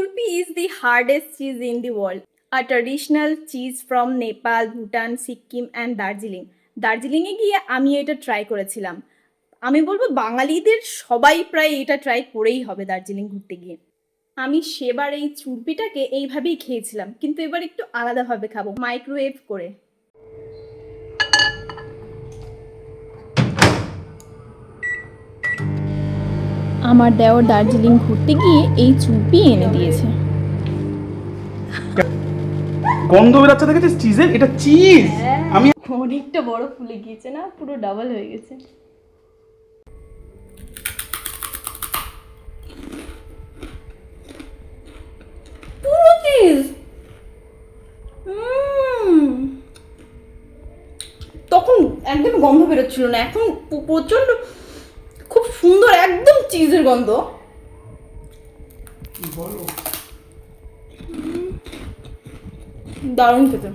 Chulpi is the hardest cheese in the world. A traditional cheese from Nepal, Bhutan, Sikkim and Darjeeling. দার্জিলিংয়ে গিয়ে আমি এটা try করেছিলাম। আমি বলবো বাঙালিদের সবাই প্রায় এটা ট্রাই করেই হবে দার্জিলিং ঘুরতে গিয়ে। আমি সেবার এই চুরপিটাকে এইভাবেই খেয়েছিলাম, কিন্তু এবার একটু আলাদাভাবে খাবো, মাইক্রোওয়েভ করে। আমার দেওর দার্জিলিং ঘুরতে গিয়ে এই চুরপি এনে দিয়েছে। গন্ধ বেরাচ্ছে দেখেছিস চিজের? এটা চিজ। আমি অনেকটা বড় ফুলে গিয়েছে না, পুরো ডাবল হয়ে গেছে। পুরো চিজ। তখন একদম গন্ধ বেরোচ্ছিল না, এখন প্রচন্ড খুব সুন্দর একদম চিজের গন্ধ। দারুণ খেতে।